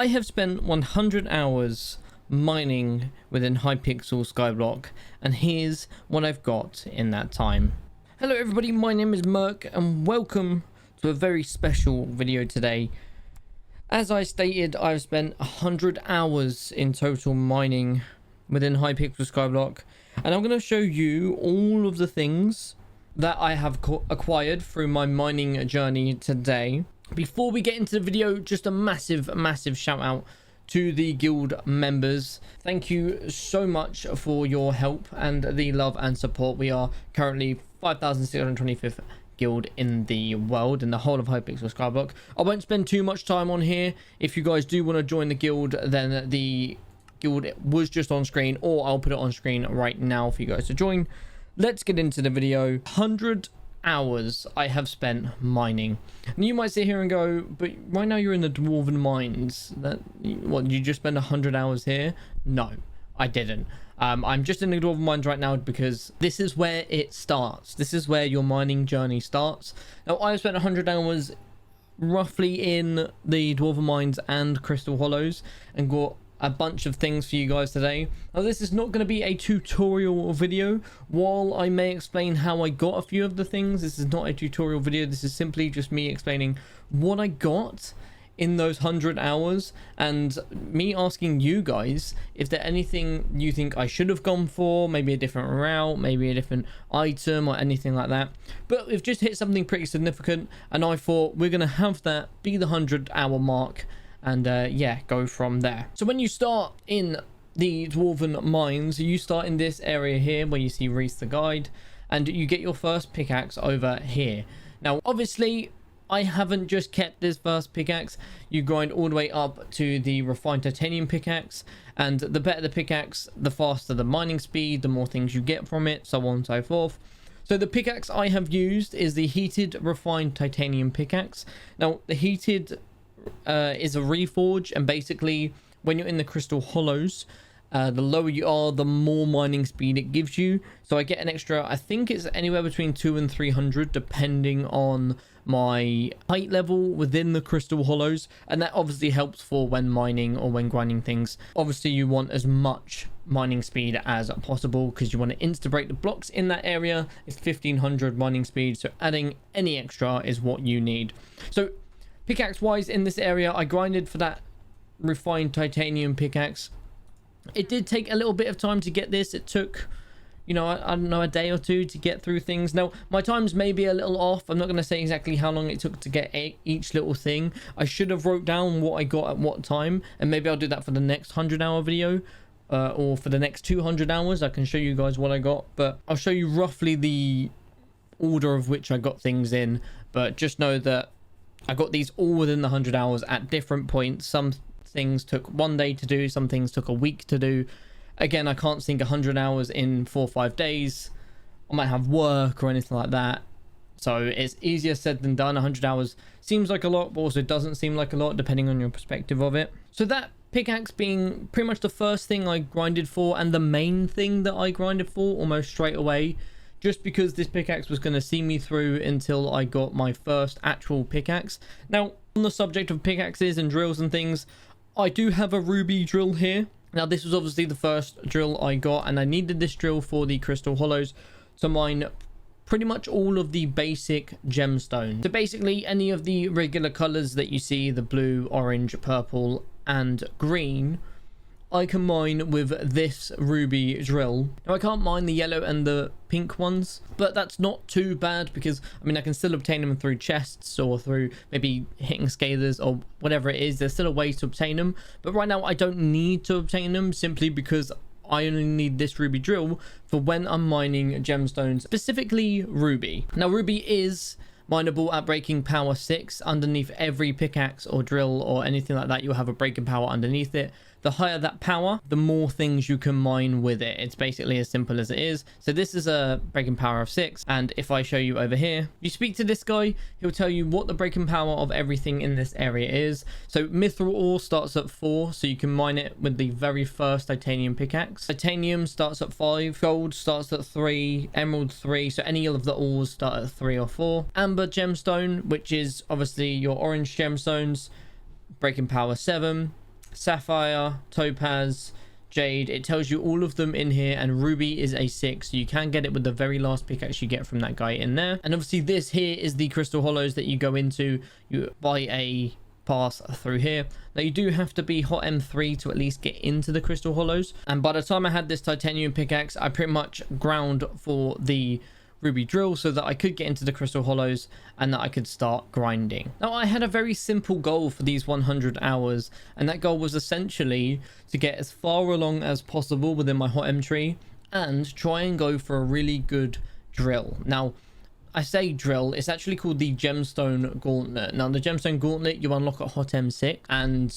I have spent 100 hours mining within Hypixel Skyblock, and here's what I've got in that time. Hello everybody, my name is Merc and welcome to a very special video today. As I stated, I've spent 100 hours in total mining within Hypixel Skyblock, and I'm going to show you all of the things that I have acquired through my mining journey today. Before we get into the video, just a massive shout out to the guild members. Thank you so much for your help and the love and support. We are currently 5,625th guild in the world, in the whole of Hypixel Skyblock. I won't spend too much time on here. If you guys do want to join the guild, then the guild was just on screen, or I'll put it on screen right now for you guys to join. Let's get into the video. 100 hours I have spent mining, and you might sit here and go, but right now you're in the dwarven mines. What, you just spend 100 hours here? No, I didn't. I'm just in the dwarven mines right now because this is where it starts. This is where your mining journey starts. Now I've spent 100 hours roughly in the dwarven mines and crystal hollows and got a bunch of things for you guys today. Now this is not going to be a tutorial video. While I may explain how I got a few of the things, this is not a tutorial video. This is simply just me explaining what I got in those 100 hours and me asking you guys if there's anything you think I should have gone for, maybe a different route, maybe a different item or anything like that. But we've just hit something pretty significant, and I thought we're going to have that be the 100-hour mark and yeah, go from there. So when you start in the dwarven mines, you start in this area here where you see Reese the guide, and you get your first pickaxe over here. Now obviously I haven't just kept this first pickaxe. You grind all the way up to the refined titanium pickaxe, and the better the pickaxe, the faster the mining speed, the more things you get from it, so on and so forth. So the pickaxe I have used is the heated refined titanium pickaxe. Now the heated is a reforge, and basically when you're in the crystal hollows, the lower you are, the more mining speed it gives you. So I get an extra, I think it's anywhere between 200 and 300 depending on my height level within the crystal hollows, and that obviously helps for when mining or when grinding things. Obviously you want as much mining speed as possible because you want to insta break the blocks in that area. It's 1500 mining speed, so adding any extra is what you need. So pickaxe wise, in this area I grinded for that refined titanium pickaxe. It did take a little bit of time to get this. It took, you know, I don't know, a day or two to get through things. Now my times may be a little off. I'm not going to say exactly how long it took to get each little thing. I should have wrote down what I got at what time, and maybe I'll do that for the next 100-hour video, or for the next 200 hours I can show you guys what I got. But I'll show you roughly the order of which I got things in. But just know that I got these all within the 100 hours at different points. Some things took one day to do, some things took a week to do. Again, I can't sink 100 hours in 4 or 5 days. I might have work or anything like that, so it's easier said than done. 100 hours seems like a lot, but also doesn't seem like a lot depending on your perspective of it. So that pickaxe being pretty much the first thing I grinded for, and the main thing that I grinded for almost straight away, just because this pickaxe was going to see me through until I got my first actual pickaxe. Now, on the subject of pickaxes and drills and things, I do have a ruby drill here. Now, this was obviously the first drill I got, and I needed this drill for the crystal hollows to mine pretty much all of the basic gemstones. So basically, any of the regular colors that you see, the blue, orange, purple, and green, I can mine with this ruby drill. Now I can't mine the yellow and the pink ones, but that's not too bad because I mean I can still obtain them through chests or through maybe hitting scalers or whatever it is. There's still a way to obtain them, but right now I don't need to obtain them simply because I only need this ruby drill for when I'm mining gemstones, specifically ruby. Now ruby is mineable at breaking power 6. Underneath every pickaxe or drill or anything like that, you'll have a breaking power underneath it. The higher that power, the more things you can mine with it. It's basically as simple as it is. So this is a breaking power of 6, and if I show you over here, you speak to this guy, he'll tell you what the breaking power of everything in this area is. So mithril ore starts at 4, so you can mine it with the very first titanium pickaxe. Titanium starts at 5, gold starts at 3, emerald 3, so any of the ores start at 3 or 4. Amber gemstone, which is obviously your orange gemstones, breaking power 7. sapphire, topaz, jade. It tells you all of them in here, and ruby is a 6, so you can get it with the very last pickaxe you get from that guy in there. And obviously this here is the crystal hollows that you go into. You buy a pass through here. Now you do have to be hot M3 to at least get into the crystal hollows, and by the time I had this titanium pickaxe, I pretty much ground for the ruby drill so that I could get into the crystal hollows and that I could start grinding. Now I had a very simple goal for these 100 hours, and that goal was essentially to get as far along as possible within my hot M tree and try and go for a really good drill. Now I say drill, it's actually called the gemstone gauntlet. Now the gemstone gauntlet you unlock at hot M6, and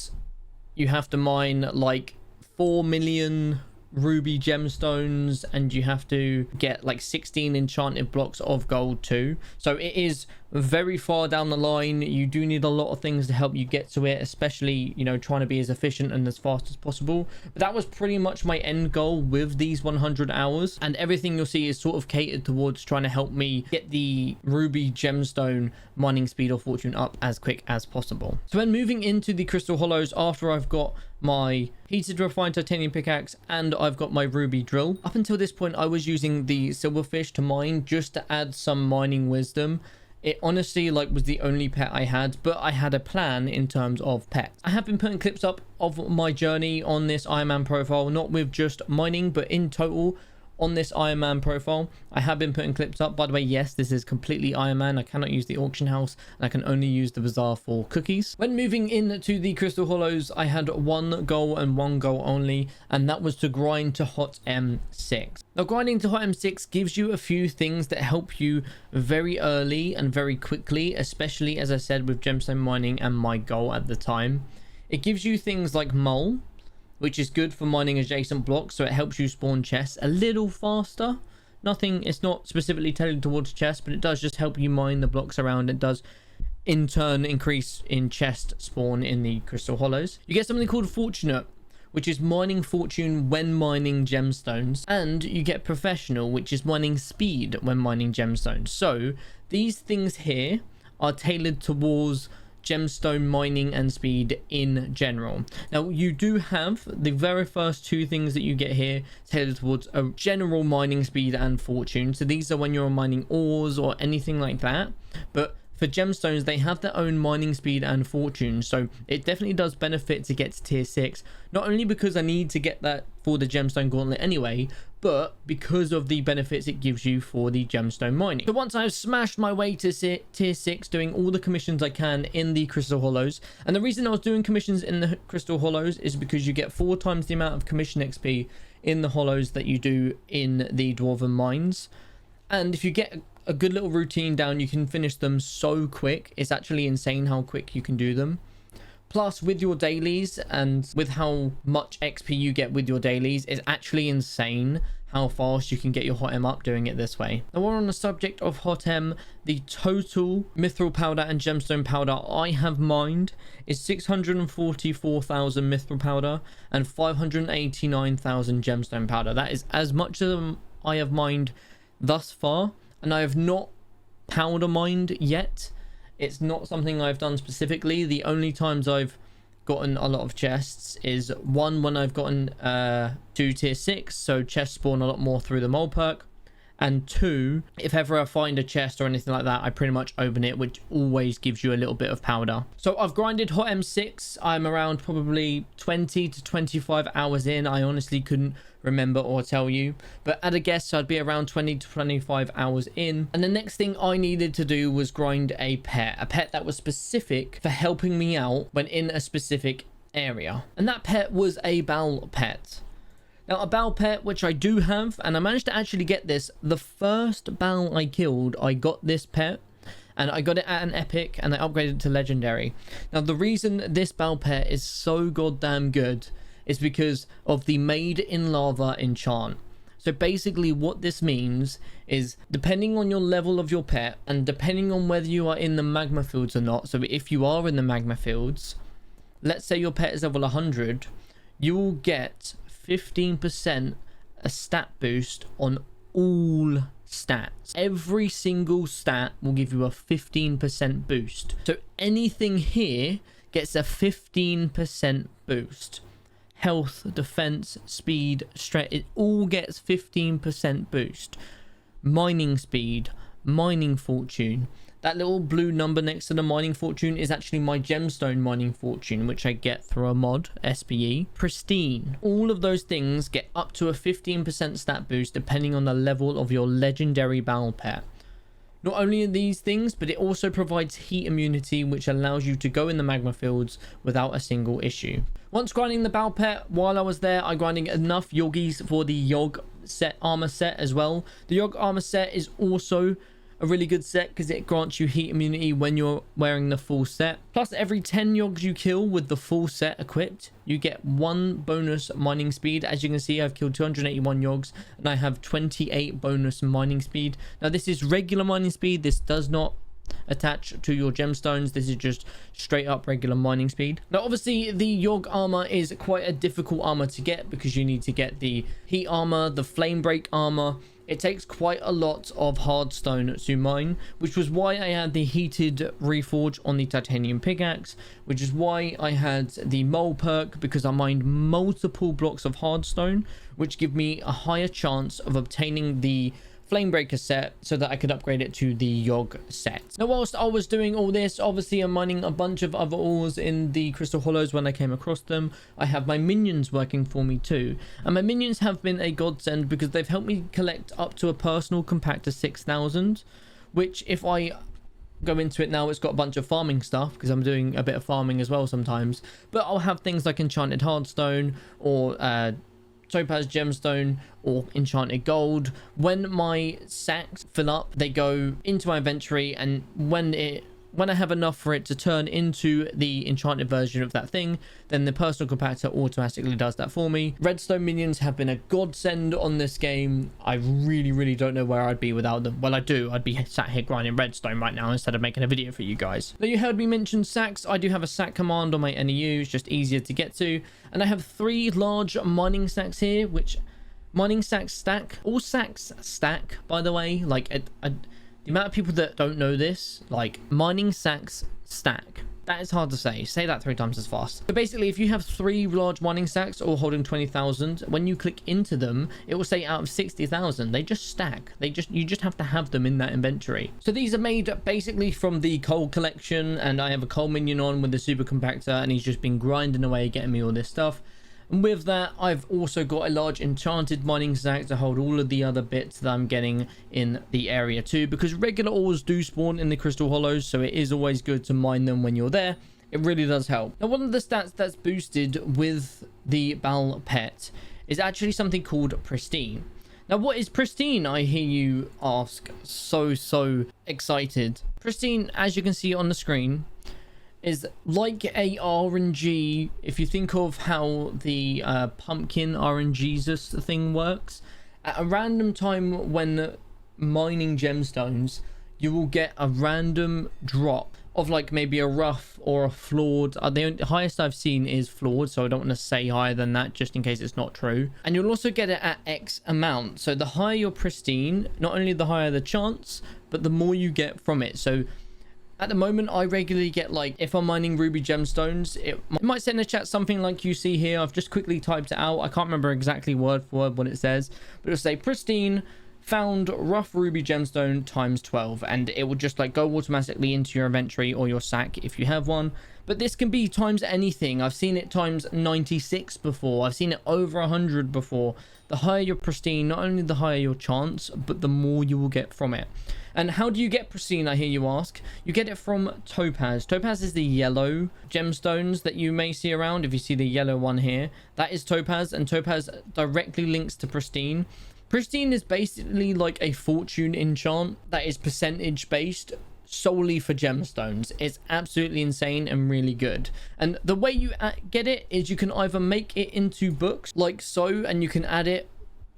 you have to mine like 4 million ruby gemstones, and you have to get like 16 enchanted blocks of gold too. So it is very far down the line. You do need a lot of things to help you get to it, especially, you know, trying to be as efficient and as fast as possible. But that was pretty much my end goal with these 100 hours, and everything you'll see is sort of catered towards trying to help me get the ruby gemstone mining speed or fortune up as quick as possible. So when moving into the crystal hollows, after I've got my heated refined titanium pickaxe and I've got my ruby drill, up until this point I was using the silverfish to mine just to add some mining wisdom. It honestly was the only pet I had, but I had a plan in terms of pets. I have been putting clips up of my journey on this Iron Man profile, not with just mining, but in total on this Iron Man profile. I have been putting clips up. By the way, yes, this is completely Iron Man. I cannot use the auction house, and I can only use the bazaar for cookies. When moving into the crystal hollows, I had one goal and one goal only, and that was to grind to hot M6. Now grinding to hot M6 gives you a few things that help you very early and very quickly, especially as I said with gemstone mining and my goal at the time. It gives you things like mole, which is good for mining adjacent blocks, so it helps you spawn chests a little faster. It's not specifically tailored towards chests, but it does just help you mine the blocks around. It does in turn increase in chest spawn in the crystal hollows. You get something called fortunate, which is mining fortune when mining gemstones, and you get professional, which is mining speed when mining gemstones. So these things here are tailored towards gemstone mining and speed in general. Now you do have the very first two things that you get here tailored towards a general mining speed and fortune. So these are when you're mining ores or anything like that, but for gemstones they have their own mining speed and fortune. So it definitely does benefit to get to tier 6, not only because I need to get that for the gemstone gauntlet anyway, but because of the benefits it gives you for the gemstone mining. So once I've smashed my way to tier 6, doing all the commissions I can in the crystal hollows, and the reason I was doing commissions in the crystal hollows is because you get 4 times the amount of commission XP in the hollows that you do in the dwarven mines. And if you get a good little routine down, you can finish them so quick. It's actually insane how quick you can do them. Plus with your dailies and with how much XP you get with your dailies, it's actually insane how fast you can get your hot M up doing it this way. Now while on the subject of hot M, the total mithril powder and gemstone powder I have mined is 644,000 mithril powder and 589,000 gemstone powder. That is as much as I have mined thus far, and I have not powder mined yet. It's not something I've done specifically. The only times I've gotten a lot of chests is one when I've gotten to tier 6, so chests spawn a lot more through the mole perk, and 2, if ever I find a chest or anything like that, I pretty much open it, which always gives you a little bit of powder. So I've grinded hot M6. I'm around probably 20 to 25 hours in. I honestly couldn't remember or tell you, but at a guess I'd be around 20 to 25 hours in. And the next thing I needed to do was grind a pet that was specific for helping me out when in a specific area, and that pet was a bowel pet. Now a bowel pet, which I do have, and I managed to actually get this the first bowel I killed. I got this pet and I got it at an epic, and I upgraded it to legendary. Now the reason this bowel pet is so goddamn good is because of the made in lava enchant. So basically what this means is, depending on your level of your pet and depending on whether you are in the magma fields or not, so if you are in the magma fields, let's say your pet is level 100, you will get 15% a stat boost on all stats. Every single stat will give you a 15% boost. So anything here gets a 15% boost. Health, defense, speed, strength, it all gets 15% boost. Mining speed, mining fortune. That little blue number next to the mining fortune is actually my gemstone mining fortune, which I get through a mod, SPE. Pristine. All of those things get up to a 15% stat boost depending on the level of your legendary battle pet. Not only are these things, but it also provides heat immunity, which allows you to go in the magma fields without a single issue. Once grinding the battle pet, while I was there, I grinding enough Yogis for the Yog set armor set as well. The Yog armor set is also a really good set because it grants you heat immunity when you're wearing the full set. Plus, every 10 Yogs you kill with the full set equipped, you get 1 bonus mining speed. As you can see, I've killed 281 Yogs and I have 28 bonus mining speed. Now, this is regular mining speed. This does not attach to your gemstones. This is just straight up regular mining speed. Now, obviously, the Yog armor is quite a difficult armor to get because you need to get the heat armor, the flame break armor. It takes quite a lot of hardstone to mine, which was why I had the heated reforge on the titanium pickaxe, which is why I had the mole perk, because I mined multiple blocks of hardstone, which give me a higher chance of obtaining the Flamebreaker set so that I could upgrade it to the Yog set. Now, whilst I was doing all this, obviously I'm mining a bunch of other ores in the Crystal Hollows when I came across them. I have my minions working for me too, and my minions have been a godsend because they've helped me collect up to a personal compactor 6000, which if I go into it now, it's got a bunch of farming stuff because I'm doing a bit of farming as well sometimes, but I'll have things like enchanted hardstone or topaz gemstone or enchanted gold. When my sacks fill up, they go into my inventory, and when I have enough for it to turn into the enchanted version of that thing, then the personal compactor automatically does that for me. Redstone minions have been a godsend on this game. I really don't know where I'd be without them. Well, I do. I'd be sat here grinding redstone right now instead of making a video for you guys. Now, you heard me mention sacks. I do have a sack command on my NEU. It's just easier to get to. And I have 3 large mining sacks here, which mining sacks stack. All sacks stack, by the way. Like, the amount of people that don't know this, like, mining sacks stack. That is hard to say. Say that 3 times as fast. So basically, if you have 3 large mining sacks all holding 20,000, when you click into them, it will say out of 60,000. They just stack. You just have to have them in that inventory. So these are made basically from the coal collection, and I have a coal minion on with the super compactor, and he's just been grinding away, getting me all this stuff. And with that, I've also got a large enchanted mining sack to hold all of the other bits that I'm getting in the area too, because regular ores do spawn in the Crystal Hollows, so it is always good to mine them when you're there. It really does help. Now, one of the stats that's boosted with the Bal pet is actually something called Pristine. Now, what is Pristine, I hear you ask, so excited. Pristine, as you can see on the screen, is like a RNG. If you think of how the pumpkin RNGesus thing works, at a random time when mining gemstones, you will get a random drop of like maybe a rough or a flawed. The highest I've seen is flawed, so I don't want to say higher than that just in case it's not true. And you'll also get it at X amount. So the higher your pristine, not only the higher the chance, but the more you get from it. So at the moment, I regularly get, like, if I'm mining ruby gemstones, it might say in the chat something like you see here. I've just quickly typed it out. I can't remember exactly word for word what it says, but it'll say pristine found rough ruby gemstone times 12, and it will just like go automatically into your inventory or your sack if you have one. But this can be times anything. I've seen it times 96 before. I've seen it over 100 before. The higher your pristine, not only the higher your chance, but the more you will get from it. And how do you get pristine, I hear you ask? You get it from topaz. Topaz is the yellow gemstones that you may see around. If you see the yellow one here, that is topaz, and topaz directly links to pristine. Pristine is basically like a fortune enchant that is percentage based solely for gemstones. It's absolutely insane and really good. And the way you get it is you can either make it into books like so, and you can add it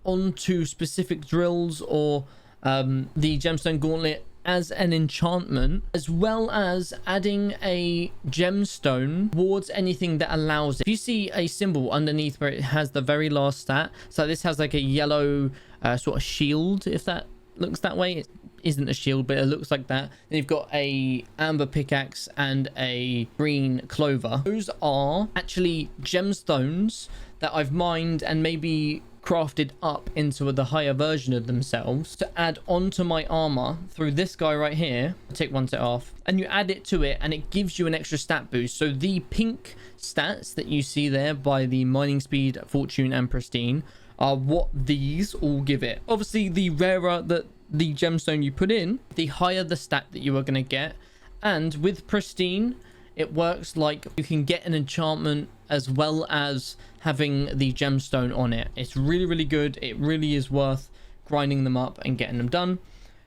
onto specific drills or the gemstone gauntlet as an enchantment, as well as adding a gemstone towards anything that allows it. If you see a symbol underneath where it has the very last stat, so this has like a yellow sort of shield, if that looks that way, isn't a shield, but it looks like that. Then you've got a amber pickaxe and a green clover. Those are actually gemstones that I've mined and maybe crafted up into the higher version of themselves to add onto my armor through this guy right here. Take one set off and you add it to it and it gives you an extra stat boost. So the pink stats that you see there by the mining speed, fortune and pristine are what these all give it. Obviously the rarer that the gemstone you put in, the higher the stat that you are going to get. And with pristine, it works like you can get an enchantment as well as having the gemstone on it. It's really, really good. It really is worth grinding them up and getting them done.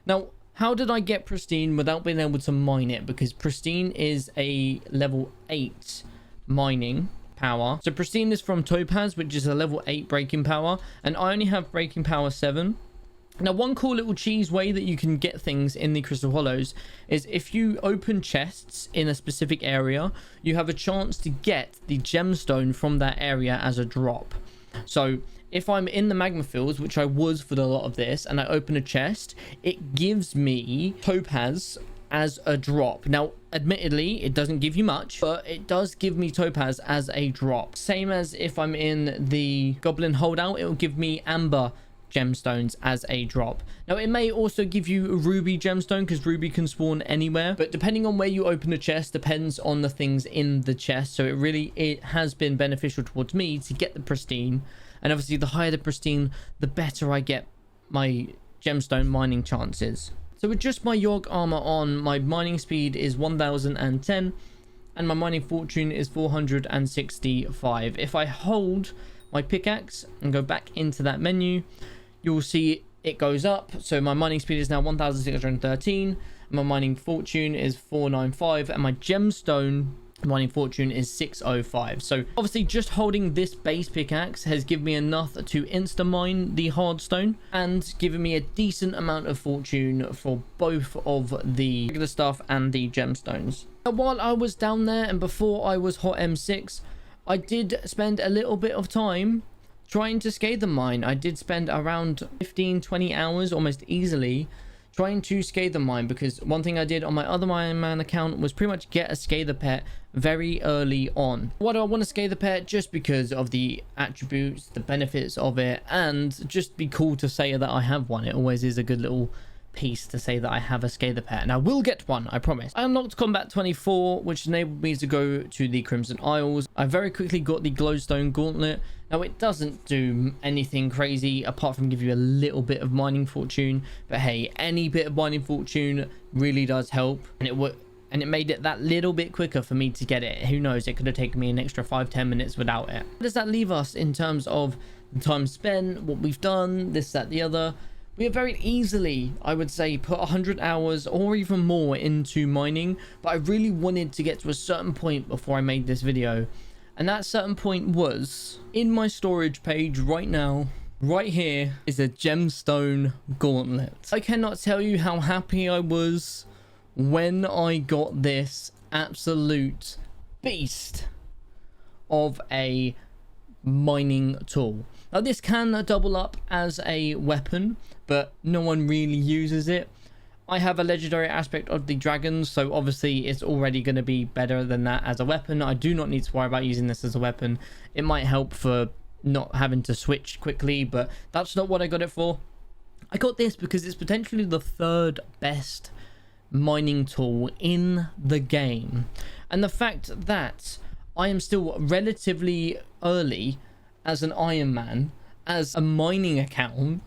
Now, how did I get pristine without being able to mine it? Because pristine is a level 8 mining power. So pristine is from topaz, which is a level 8 breaking power, and I only have breaking power 7. Now, one cool little cheese way that you can get things in the Crystal Hollows is if you open chests in a specific area, you have a chance to get the gemstone from that area as a drop. So if I'm in the magma fields, which I was for a lot of this, and I open a chest, it gives me topaz as a drop. Now, admittedly, it doesn't give you much, but it does give me topaz as a drop. Same as if I'm in the goblin holdout, it will give me amber gemstones as a drop. Now, it may also give you a ruby gemstone because ruby can spawn anywhere, but depending on where you open a chest depends on the things in the chest. So it has been beneficial towards me to get the pristine, and obviously the higher the pristine, the better I get my gemstone mining chances. So with just my York armor on, my mining speed is 1010 and my mining fortune is 465. If I hold my pickaxe and go back into that menu, you'll see it goes up. So my mining speed is now 1613, my mining fortune is 495, and my gemstone mining fortune is 605. So obviously just holding this base pickaxe has given me enough to insta mine the hardstone and given me a decent amount of fortune for both of the regular stuff and the gemstones. Now, while I was down there and before I was hot M6, I did spend a little bit of time trying to scale the mine. I did spend around 15-20 hours almost easily trying to scale the mine, because one thing I did on my other Iron Man account was pretty much get a scaler pet very early on. Why do I want to scale the pet? Just because of the attributes, the benefits of it, and just be cool to say that I have one. It always is a good little piece to say that I have a scaler pet, and I will get one, I promise. I unlocked combat 24, which enabled me to go to the Crimson Isles. I very quickly got the glowstone gauntlet. Now, it doesn't do anything crazy apart from give you a little bit of mining fortune, but hey, any bit of mining fortune really does help, and it made it that little bit quicker for me to get it. Who knows, it could have taken me an extra 5-10 minutes without it. Where does that leave us in terms of the time spent, what we've done, this, that, the other? We have very easily, I would say, put 100 hours or even more into mining, but I really wanted to get to a certain point before I made this video. And that certain point was in my storage page right now. Right here is a gemstone gauntlet. I cannot tell you how happy I was when I got this absolute beast of a mining tool. Now, this can double up as a weapon, but no one really uses it. I have a legendary aspect of the dragons, so obviously it's already going to be better than that as a weapon. I do not need to worry about using this as a weapon. It might help for not having to switch quickly, but that's not what I got it for. I got this because it's potentially the 3rd best mining tool in the game, and the fact that I am still relatively early as an Iron Man, as a mining account,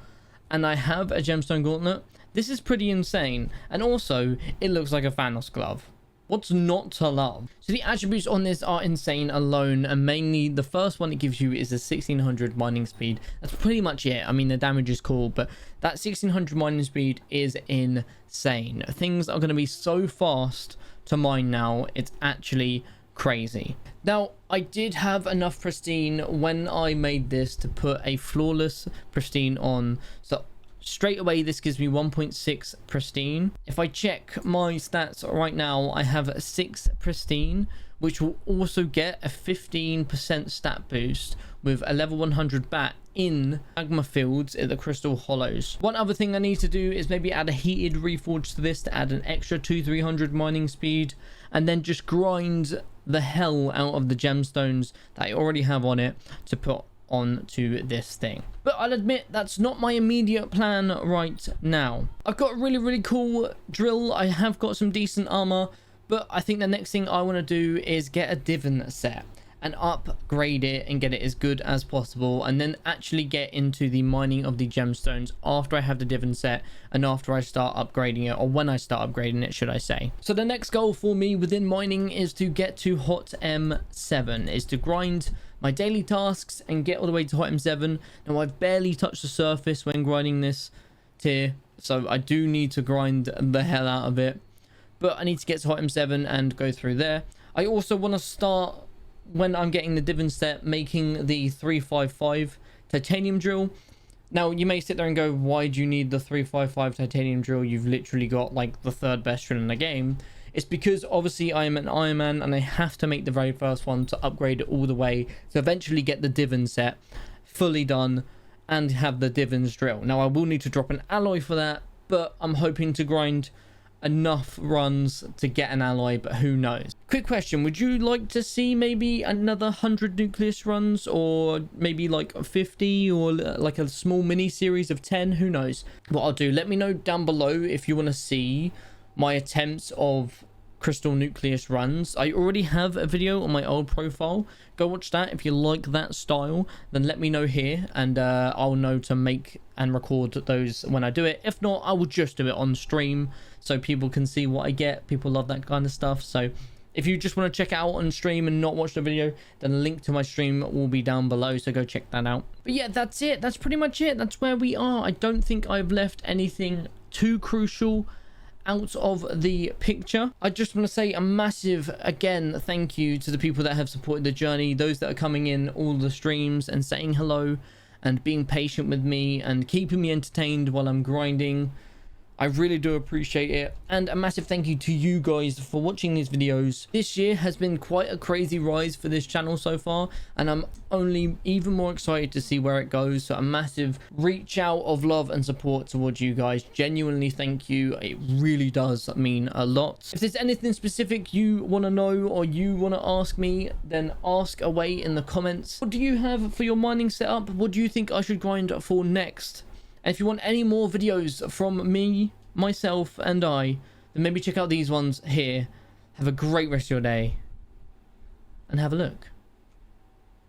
and I have a gemstone gauntlet, this is pretty insane. And also, it looks like a Thanos glove. What's not to love? So the attributes on this are insane alone, and mainly the first one it gives you is a 1600 mining speed. That's pretty much it. I mean, the damage is cool, but that 1600 mining speed is insane. Things are going to be so fast to mine now, it's actually crazy. Now, I did have enough pristine when I made this to put a flawless pristine on, so straight away this gives me 1.6 pristine. If I check my stats right now, I have 6 pristine, which will also get a 15% stat boost with a level 100 bat in magma fields at the crystal hollows. One other thing I need to do is maybe add a heated reforge to this to add an extra 200-300 mining speed, and then just grind the hell out of the gemstones that I already have on it to put onto this thing. But I'll admit that's not my immediate plan right now. I've got a really cool drill. I have got some decent armor, but I think the next thing I want to do is get a divan set and upgrade it and get it as good as possible, and then actually get into the mining of the gemstones after I have the divan set and after I start upgrading it, or when I start upgrading it, should I say. So the next goal for me within mining is to get to hot M7, is to grind my daily tasks and get all the way to hot M7. Now I've barely touched the surface when grinding this tier, so I do need to grind the hell out of it, but I need to get to hot M7 and go through there. I also want to start, when I'm getting the divan set, making the 355 titanium drill. Now you may sit there and go, why do you need the 355 titanium drill? You've literally got like the third best drill in the game. It's because obviously I am an Iron Man and I have to make the very first one to upgrade it all the way to eventually get the divan set fully done and have the divan's drill. Now I will need to drop an alloy for that, but I'm hoping to grind enough runs to get an alloy, but who knows. Quick question, would you like to see maybe another 100 nucleus runs, or maybe like 50, or like a small mini series of 10? Who knows what I'll do. Let me know down below if you want to see my attempts of crystal nucleus runs. I already have a video on my old profile. Go watch that. If you like that style, then let me know here, and I'll know to make and record those when I do it. If not, I will just do it on stream so people can see what I get. People love that kind of stuff. So if you just want to check it out on stream and not watch the video, then a link to my stream will be down below, so go check that out. But yeah, that's it. That's pretty much it. That's where we are. I don't think I've left anything too crucial out of the picture. I just want to say a massive, again, thank you to the people that have supported the journey, those that are coming in all the streams and saying hello and being patient with me and keeping me entertained while I'm grinding. I really do appreciate it, and a massive thank you to you guys for watching these videos. This year has been quite a crazy rise for this channel so far, and I'm only even more excited to see where it goes. So a massive reach out of love and support towards you guys. Genuinely thank you. It really does mean a lot. If there's anything specific you want to know or you want to ask me, then ask away in the comments. What do you have for your mining setup? What do you think I should grind for next? And if you want any more videos from me, myself, and I, then maybe check out these ones here. Have a great rest of your day, and have a look.